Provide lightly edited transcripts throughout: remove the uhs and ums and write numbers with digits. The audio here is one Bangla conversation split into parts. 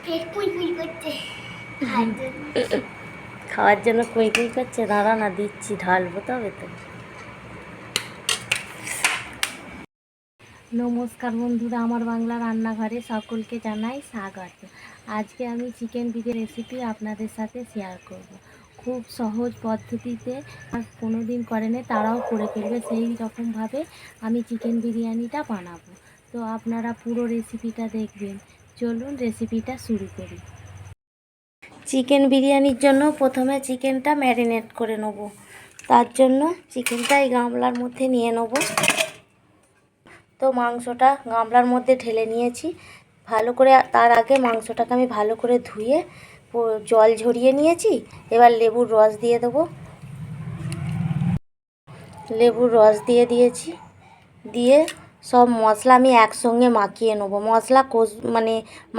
পেট পুই পুই করছে খাওয়ার জন্য কুই কুই করছে। দাঁড়া না, দিচ্ছি, ঢালবো তবে তো। নমস্কার বন্ধুরা, আমার বাংলা রান্নাঘরে সকলকে জানাই স্বাগত। আজকে আমি চিকেন বিরিয়ানি রেসিপি আপনাদের সাথে শেয়ার করব। খুব সহজ পদ্ধতিতে, আর কোনো দিন করেনি তারাও করে ফেলবে সেই রকমভাবে আমি চিকেন বিরিয়ানিটা বানাবো। তো আপনারা পুরো রেসিপিটা দেখবেন। চলুন রেসিপিটা শুরু করি। চিকেন বিরিয়ানির জন্য প্রথমে চিকেনটা ম্যারিনেট করে নেব। তার জন্য চিকেনটা এই গামলার মধ্যে নিয়ে নেব। তো মাংসটা গামলার মধ্যে ঢেলে নিয়েছি ভালো করে। তার আগে মাংসটাকে আমি ভালো করে ধুয়ে জল ঝরিয়ে নিয়েছি। এবার লেবুর রস দিয়ে দেবো। লেবুর রস দিয়ে দিয়েছি। দিয়ে সব মশলা আমি একসঙ্গে মাখিয়ে নেব। মশলা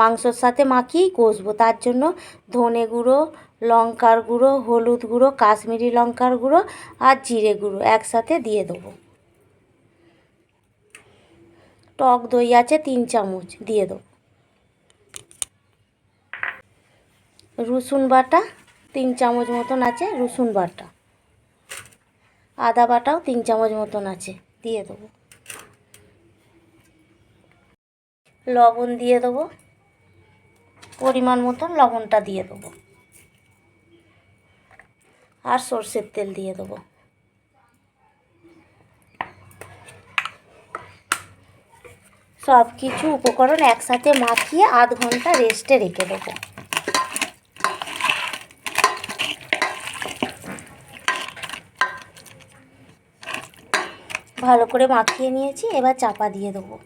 মাংসর সাথে মাখিয়েই কষবো। তার জন্য ধনে গুঁড়ো, লঙ্কার গুঁড়ো, হলুদ গুঁড়ো, কাশ্মীরি লঙ্কার গুঁড়ো আর জিরে গুঁড়ো একসাথে দিয়ে দেবো। টক দই আছে 3 চামচ দিয়ে দেবো। রসুন বাটা 3 চামচ মতন আছে, রসুন বাটা। আদা বাটাও 3 চামচ মতন আছে, দিয়ে দেবো। লবণ দিয়ে দেবো, পরিমাণ মতন লবণটা দিয়ে দেবো। আর সর্ষের তেল দিয়ে দেবো। সব কিছু উপকরণ একসাথে মাখিয়ে আধ ঘন্টা রেস্টে রেখে দেবো। ভালো করে মাখিয়ে নিয়েছি, এবার চাপা দিয়ে দেবো।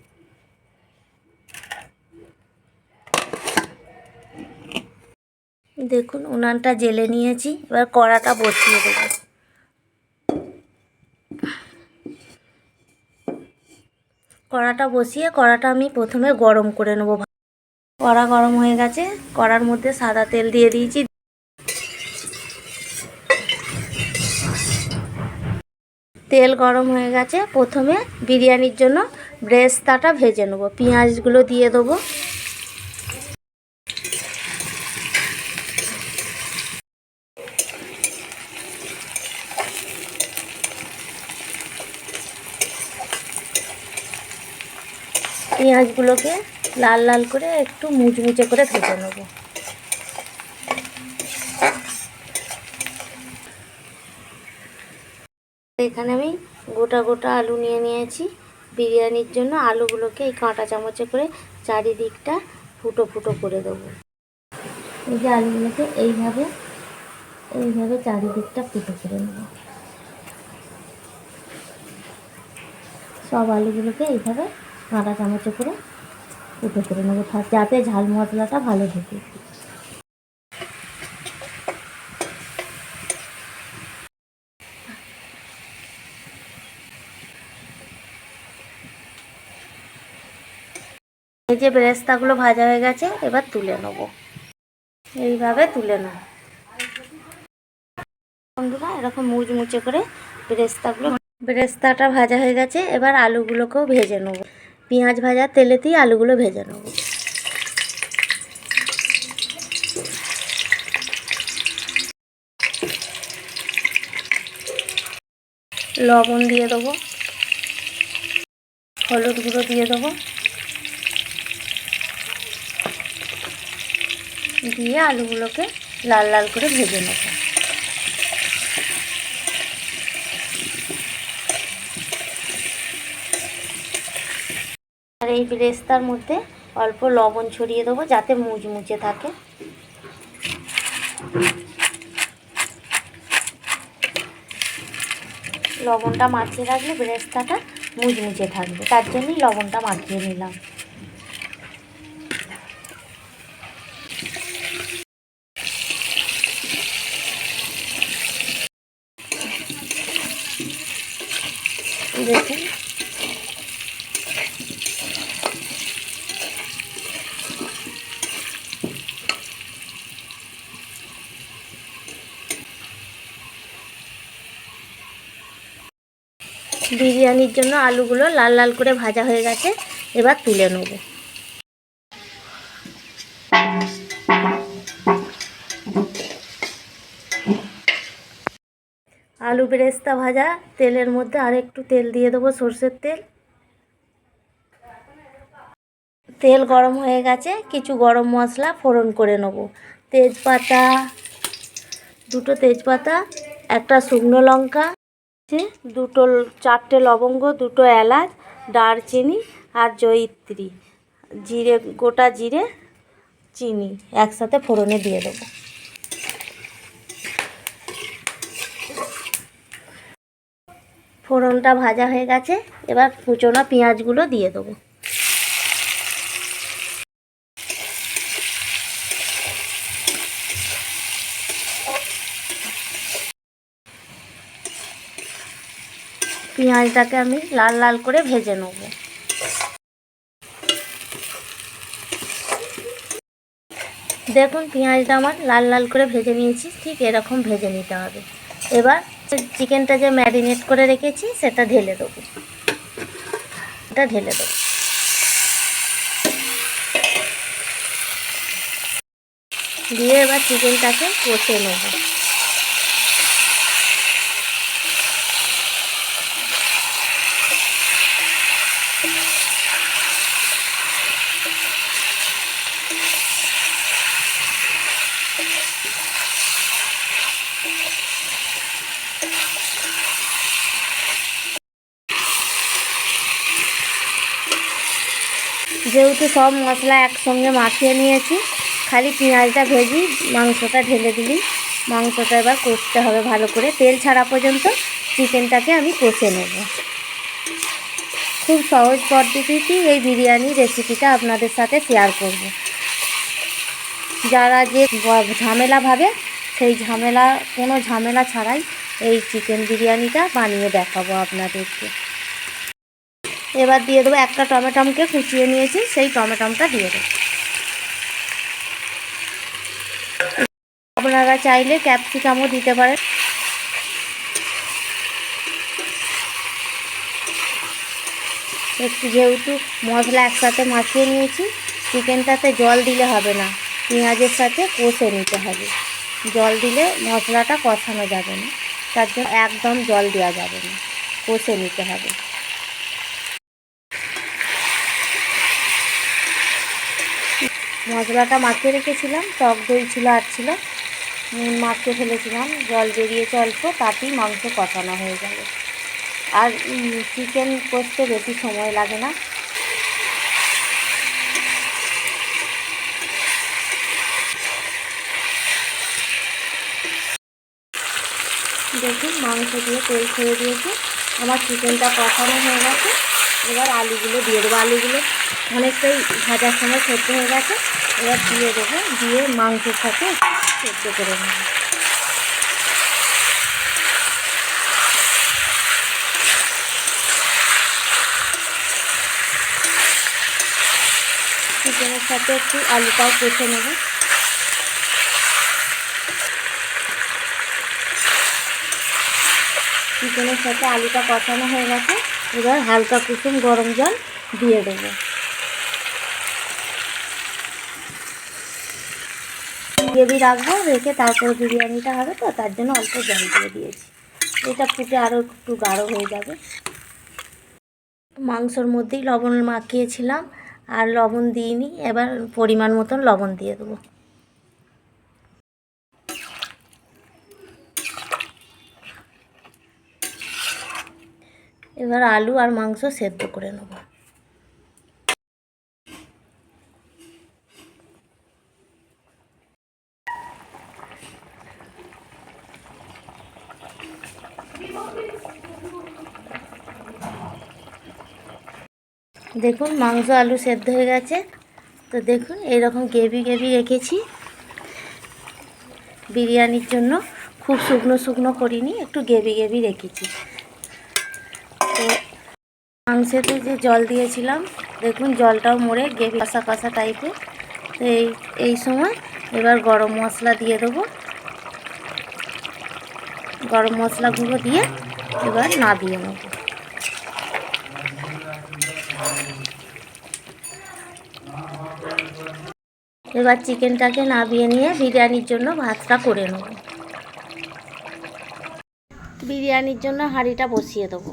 দেখুন উনানটা জ্বেলে নিয়েছি, এবার কড়াটা বসিয়ে দেবো। কড়াটা আমি প্রথমে গরম করে নেব। কড়া গরম হয়ে গেছে, কড়ার মধ্যে সাদা তেল দিয়ে দিয়েছি। তেল গরম হয়ে গেছে, প্রথমে বিরিয়ানির জন্য ব্রেস্তাটা ভেজে নেব। পেঁয়াজগুলো দিয়ে দেবো। পেঁয়াজগুলোকে লাল লাল করে একটু মুচমুচে করে ভেজে নেব। এখানে আমি গোটা গোটা আলু নিয়ে নিয়েছি বিরিয়ানির জন্য। আলুগুলোকে এই কাঁটা চামচে করে চারিদিকটা ফুটো ফুটো করে দেবো। এই যে আলুগুলোকে এইভাবে চারিদিকটা ফুটো করে নেব। সব আলুগুলোকে এইভাবে কাঁটা চামচে করে ফুটো করে নেবো, যাতে ঝাল মশলাটা ভালো ঢোকে। এই যে বেরেস্তাগুলো ভাজা হয়ে গেছে, এবার তুলে নেব। এইভাবে তুলে নেব বন্ধুরা, এরকম মুচমুচে করে বেরেস্তাটা ভাজা হয়ে গেছে। এবার আলুগুলোকেও ভেজে নেব। পেঁয়াজ ভাজা তেলেতেই আলুগুলো ভেজে নেব। লবণ দিয়ে দেবো, হলুদ গুঁড়ো দিয়ে দেবো, দিয়ে আলুগুলোকে লাল লাল করে ভেজে নেব। আর এই বেরেস্তার মধ্যে অল্প লবণ ছড়িয়ে দেবো, যাতে মুচমুচে থাকে। লবণটা মাখিয়ে রাখলে বেরেস্তাটা মুচমুচে থাকবে, তার জন্যই লবণটা মাখিয়ে নিলাম। দেখুন বিরিয়ানির জন্য আলুগুলো লাল লাল করে ভাজা হয়ে গেছে, এবার তুলে নেব। আলু বেরেস্তা ভাজা তেলের মধ্যে আর একটু তেল দিয়ে দেবো, সর্ষের তেল। তেল গরম হয়ে গেছে, কিছু গরম মশলা ফোড়ন করে নেব। তেজপাতা, দুটো তেজপাতা, একটা শুকনো লঙ্কা, দুটো 4টে লবঙ্গ, দুটো এলাচ, দারচিনি আর জয়িত্রী, জিরে, গোটা জিরে, চিনি একসাথে ফোড়নে দিয়ে দেবো। ফোড়নটা ভাজা হয়ে গেছে, এবার কুচনো পেঁয়াজগুলো দিয়ে দেবো। পেঁয়াজটাকে আমি লাল লাল করে ভেজে নেব। দেখুন পেঁয়াজটা আমার লাল লাল করে ভেজে নিয়েছি, ঠিক এরকম ভেজে নিতে হবে। এবার চিকেনটা যে ম্যারিনেট করে রেখেছি সেটা ঢেলে দেবো। দিয়ে এবার চিকেনটাকে কষে নেব। যেহেতু সব মশলা একসঙ্গে মাখিয়ে নিয়েছি, খালি পেঁয়াজটা ভেজি মাংসটা ঢেলে দিলি। মাংসটা এবার কষতে হবে ভালো করে, তেল ছাড়া পর্যন্ত চিকেনটাকে আমি কষে নেব। খুব সহজ পদ্ধতিতেই এই বিরিয়ানি রেসিপিটা আপনাদের সাথে শেয়ার করব। যারা যে ঝামেলা ভাবে, সেই কোনো ঝামেলা ছাড়াই এই চিকেন বিরিয়ানিটা বানিয়ে দেখাবো আপনাদেরকে। এবার দিয়ে দেবো একটা টমেটোকে কুচিয়ে নিয়েছি, সেই টমেটোটা দিয়ে দেবো। আপনারা চাইলে ক্যাপসিকামও দিতে পারেন। একটু যেহেতু মশলা একসাথে মাখিয়ে নিয়েছি, চিকেনটাতে জল দিলে হবে না, পেঁয়াজের সাথে কষে নিতে হবে। জল দিলে মশলাটা কষানো যাবে না, তার জন্য একদম জল দেওয়া যাবে না, কষে নিতে হবে। মশলাটা মাখিয়ে রেখেছিলাম, টক দই ছিল আর ছিল, মাখিয়ে ফেলেছিলাম, জল বেরিয়েছে অল্প, তাতেই মাংস কষানো হয়ে যাবে। আর চিকেন কষতে বেশি সময় লাগে না। দেখুন মাংস দিয়ে তেল ছেড়ে দিয়েছে, আমার চিকেনটা কষানো হয়ে গেছে। এবার আলুগুলো দিয়ে দেবো। আলুগুলো অনেকটাই ভাজার সময় সেদ্ধ হয়ে গেছে, এবার দিয়ে দেবো, দিয়ে মাংসের সাথে সেদ্ধ করে নেব। চিকেনের সাথে একটু আলুটাও কষে নেব। চিকেনের সাথে আলুটা কষানো হয়ে গেছে, এবার হালকা কুসুম গরম জল দিয়ে দেবো। গ্রেভি রাখবো, রেখে তারপরে বিরিয়ানিটা হবে, তো তার জন্য অল্প জল দিয়ে দিয়েছি। এটা ফুটে আরও একটু গাঢ় হয়ে যাবে। মাংসর মধ্যেই লবণ মাখিয়েছিলাম, আর লবণ দিইনি, এবার পরিমাণ মতন লবণ দিয়ে দেবো। এবার আলু আর মাংস সেদ্ধ করে নেব। দেখুন মাংস আলু সেদ্ধ হয়ে গেছে, তো দেখুন এইরকম গ্রেভি রেখেছি বিরিয়ানির জন্য। খুব শুকনো শুকনো করিনি, একটু গ্রেভি রেখেছি। তো মাংসেতে যে জল দিয়েছিলাম, দেখুন জলটাও মরে গ্রেভি কষা কষা টাইপের। তো এই সময় এবার গরম মশলা দিয়ে দেবো। গরম মশলাগুলো দিয়ে এবার নামিয়ে নেব। এবার চিকেনটাকে নামিয়ে নিয়ে বিরিয়ানির জন্য ভাতটা করে নেব। বিরিয়ানির জন্য হাঁড়িটা বসিয়ে দেবো।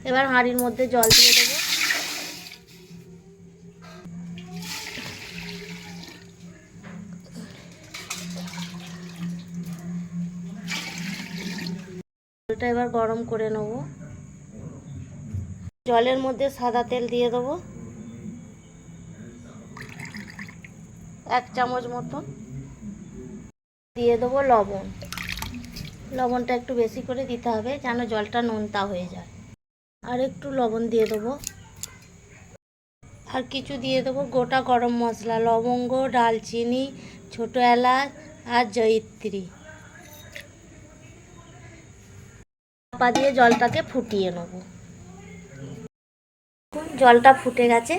এবার হাঁড়ির মধ্যে জল দিয়ে দেবো। জলটা এবার গরম করে নেব। জলের মধ্যে সাদা তেল দিয়ে দেবো 1 চামচ মতো। দিয়ে দেবো লবণ। লবণটা একটু বেশি করে দিতে হবে যেন জলটা নোনতা হয়ে যায়। আর একটু লবণ দিয়ে দেবো। আর কিছু দিয়ে দেবো গোটা গরম মশলা, লবঙ্গ, ডালচিনি, ছোটো এলাচ আর জয়িত্রী। চাপা দিয়ে জলটাকে ফুটিয়ে নেব। জলটা ফুটে গেছে,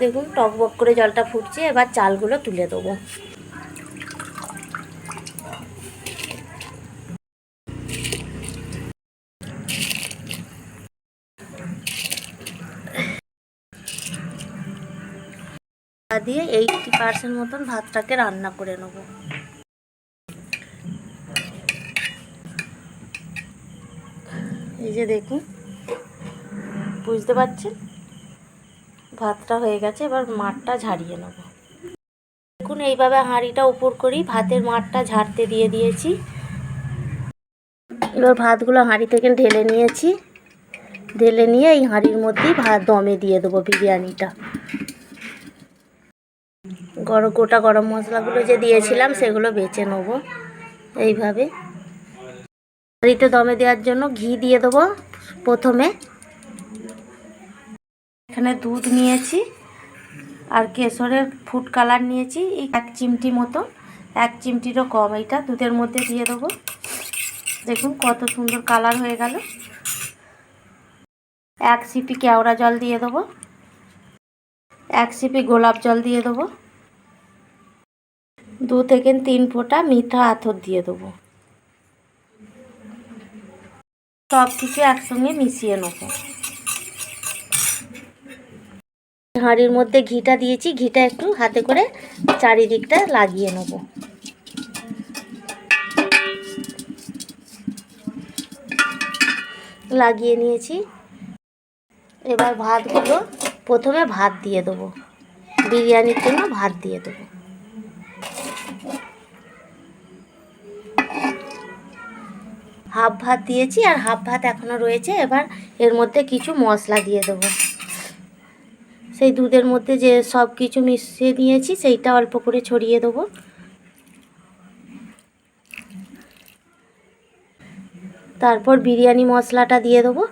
দেখুন টকবক করে জলটা ফুটছে। এবার চালগুলো তুলে দেবো। দিয়ে 80% মতন ভাতটাকে রান্না করে নেব। এই যে দেখুন, বুঝতে পারছেন ভাতটা হয়ে গেছে। এবার মাঠটা ঝাড়িয়ে নেব। দেখুন এইভাবে হাঁড়িটা উপর করি, ভাতের মাঠটা ঝাড়তে দিয়ে দিয়েছি। এবার ভাতগুলো হাঁড়ি থেকে ঢেলে নিয়েছি। ঢেলে নিয়ে এই হাঁড়ির মধ্যেই ভাত দমে দিয়ে দেবো বিরিয়ানিটা। গোটা গরম মশলাগুলো যে দিয়েছিলাম সেগুলো বেছে নেব এইভাবে। হাঁড়িতে দমে দেওয়ার জন্য ঘি দিয়ে দেবো প্রথমে। এখানে দুধ নিয়েছি আর কেশরের ফুড কালার নিয়েছি এই 1 চিমটি মতো, 1 চিমটিরও কম। এইটা দুধের মধ্যে দিয়ে দেবো। দেখুন কত সুন্দর কালার হয়ে গেল। 1 সিপি কেওড়া জল দিয়ে দেবো। 1 সিপি গোলাপ জল দিয়ে দেবো। 2 থেকে 3 ফোঁটা মিঠা আতর দিয়ে দেবো। সব কিছু একসঙ্গে মিশিয়ে নেব। হাঁড়ির মধ্যে ঘিটা দিয়েছি, ঘিটা একটু হাতে করে চারিদিকটা লাগিয়ে নেব। লাগিয়ে নিয়েছি। এবার ভাতগুলো প্রথমে ভাত দিয়ে দেবো, বিরিয়ানির জন্য ভাত দিয়ে দেবো। হাফ ভাত দিয়েছি আর হাফ ভাত এখনও রয়েছে। এবার এর মধ্যে কিছু মশলা দিয়ে দেবো। সেই দুধের মধ্যে যে সব কিছু মিশিয়ে নিয়েছি সেইটা অল্প করে ছড়িয়ে দেবো। তারপর বিরিয়ানি মশলাটা দিয়ে দেবো।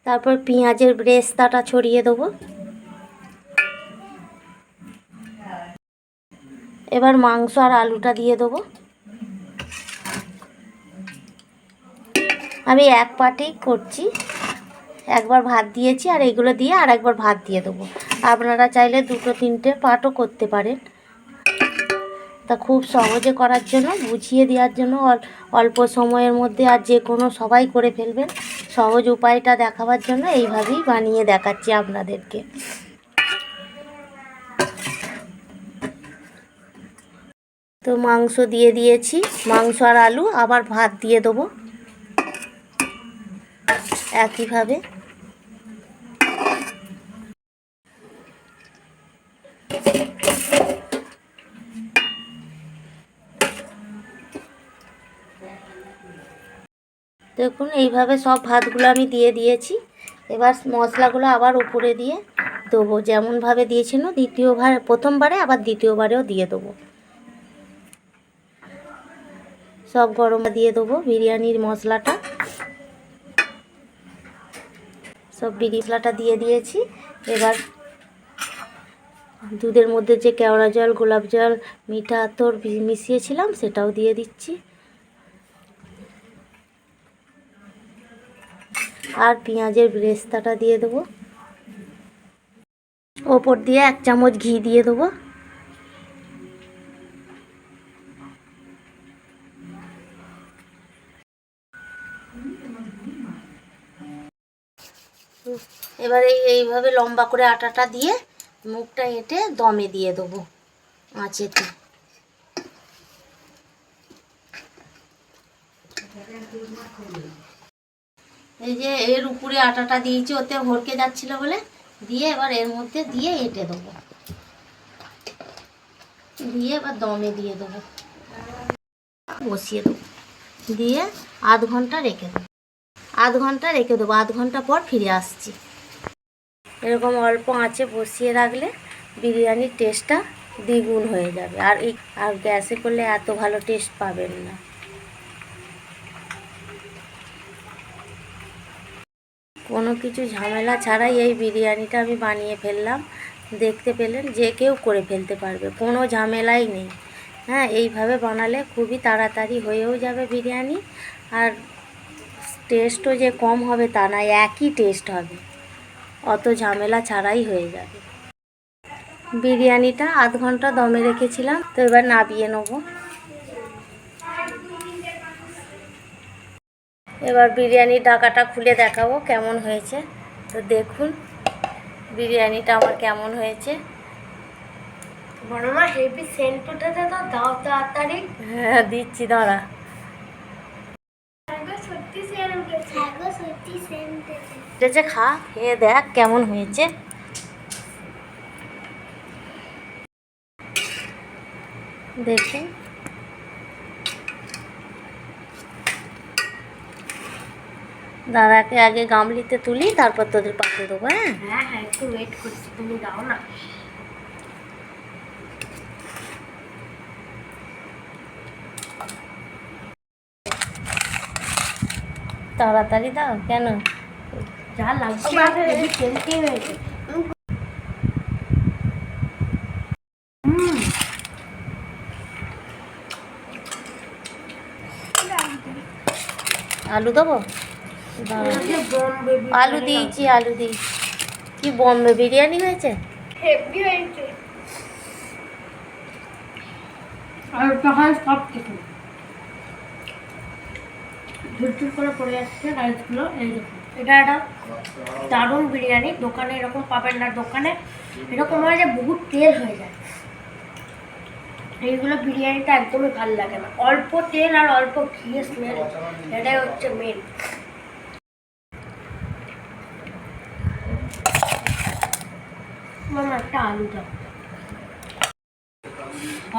তারপর পেঁয়াজের ব্রেস্তাটা ছড়িয়ে দেবো। এবার মাংস আর আলুটা দিয়ে দেবো। আমি এক পাটেই করছি, একবার ভাত দিয়েছি আর এগুলো দিয়ে আর একবার ভাত দিয়ে দেবো। আপনারা চাইলে 2-3টে পাটও করতে পারেন। তা খুব সহজে করার জন্য, বুঝিয়ে দেওয়ার জন্য, অল্প সময়ের মধ্যে আর যে কোনো সবাই করে ফেলবেন সহজ উপায়টা দেখাবার জন্য এইভাবেই বানিয়ে দেখাচ্ছি আপনাদেরকে। তো মাংস দিয়ে দিয়েছি, মাংস আর আলু, আবার ভাত দিয়ে দেবো একইভাবে। দেখুন এইভাবে সব ভাতগুলো আমি দিয়ে দিয়েছি। এবার মশলাগুলো আবার উপরে দিয়ে দেবো, যেমনভাবে দিয়েছিল প্রথমবারে আবার দ্বিতীয়বারেও দিয়ে দেবো। সব গরম দিয়ে দেবো বিরিয়ানির মশলাটা। সব মশলাটা দিয়ে দিয়েছি। এবার দুধের মধ্যে যে কেওড়া জল, গোলাপ জল, মিঠা আতর মিশিয়েছিলাম সেটাও দিয়ে দিচ্ছি। আর পেঁয়াজের ব্রেস্তাটা দিয়ে দেবো। ওপর দিয়ে 1 চামচ ঘি দিয়ে দেবো। এবার এইভাবে লম্বা করে আটাটা দিয়ে মুখটা এঁটে দমে দিয়ে দেবো আঁচেতে। এই যে এর উপরে আটাটা দিয়েছি, ওতে ভরকে যাচ্ছিল বলে দিয়ে এবার এর মধ্যে দিয়ে এঁটে দেবো, দিয়ে এবার দমে দিয়ে দেবো, বসিয়ে দেবো, দিয়ে আধ ঘন্টা রেখে দেবো। আধ ঘন্টা পর ফিরে আসছি। এরকম অল্প আঁচে বসিয়ে রাখলে বিরিয়ানির টেস্টটা দ্বিগুণ হয়ে যাবে। আর গ্যাসে করলে এত ভালো টেস্ট পাবেন না। কোনো কিছু ঝামেলা ছাড়াই এই বিরিয়ানিটা আমি বানিয়ে ফেললাম। দেখতে পেলেন, যে কেউ করে ফেলতে পারবে, কোনো ঝামেলাই নেই। হ্যাঁ, এইভাবে বানালে খুবই তাড়াতাড়ি হয়েও যাবে বিরিয়ানি, আর টেস্টও যে কম হবে তা না, একই টেস্ট হবে, অত ঝামেলা ছাড়াই হয়ে যাবে। বিরিয়ানিটা আধ ঘন্টা দমে রেখেছিলাম, তো এবার নাবিয়ে নেব। এবার বিরিয়ানির ঢাকাটা খুলে দেখাবো কেমন হয়েছে। তো দেখুন বিরিয়ানিটা আমার কেমন হয়েছে। বড়মা হেভি সেন্ট উঠেছে, তো দাও তাড়াতাড়ি। হ্যাঁ দিচ্ছি, দাঁড়া। সত্যি সেন্ট উঠেছে, সত্যি সেন্ট উঠেছে, খা, খেয়ে দেখ কেমন হয়েছে। দেখুন, দাদাকে আগে গামলিতে তুলি, তারপর তোদের পাতে দেবো। হ্যাঁ হ্যাঁ হ্যাঁ, একটু ওয়েট করছি, তুমি দাও না। তাড়াতাড়ি দাও, কেন? যা লাগছে হেভি সেন্টই হয়েছে। আলু দেবো? আলু দিয়েছি, আলু দিয়েছি। কি বম্বে বিরিয়ানি হয়েছে? হেভি হয়েছে। আর তখন সব কিছু ঝুরঝুর করে পড়ে যাচ্ছে রাইসগুলো। এই দেখুন, এটা একটা দারুণ বিরিয়ানি। দোকানে এরকম পাবেন না, দোকানে এরকম হয় যে বহুত তেল হয়ে যায়। এইগুলো বিরিয়ানিটা একদমই ভালো লাগে না, অল্প তেল আর অল্প ঘি স্মেল, এটাই হচ্ছে মেন। মামা একটা আলু দাও।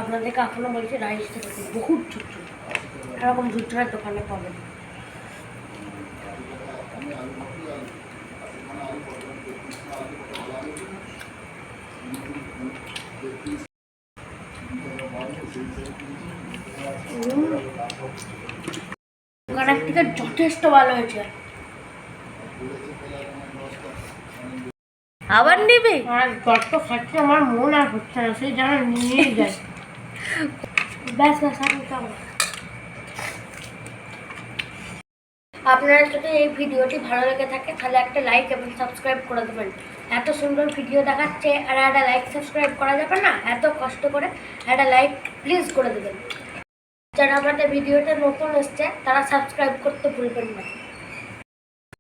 আপনাদেরকে এখনো বলছি রাইসটা দেখুন, বহুত ঝুরঝুর, এরকম ঝুরঝুরের দোকানে পাবেন। দোকানের থেকে যথেষ্ট ভালো হয়েছে। আবার নেবে? আর যত খাচ্ছে আমার মন আর হচ্ছে না, সেই যেন নিয়েই যায়। ব্যাস ব্যাস, আর নিতে হবে না। আপনারা যদি এই ভিডিওটি ভালো লেগে থাকে তাহলে একটা লাইক এবং সাবস্ক্রাইব করে দেবেন। এত সুন্দর ভিডিও দেখাচ্ছে আর একটা লাইক সাবস্ক্রাইব করা যাবে না? এত কষ্ট করে একটা লাইক প্লিজ করে দেবেন। যারা আমাদের ভিডিওটা নতুন এসছে তারা সাবস্ক্রাইব করতে ভুলবেন না।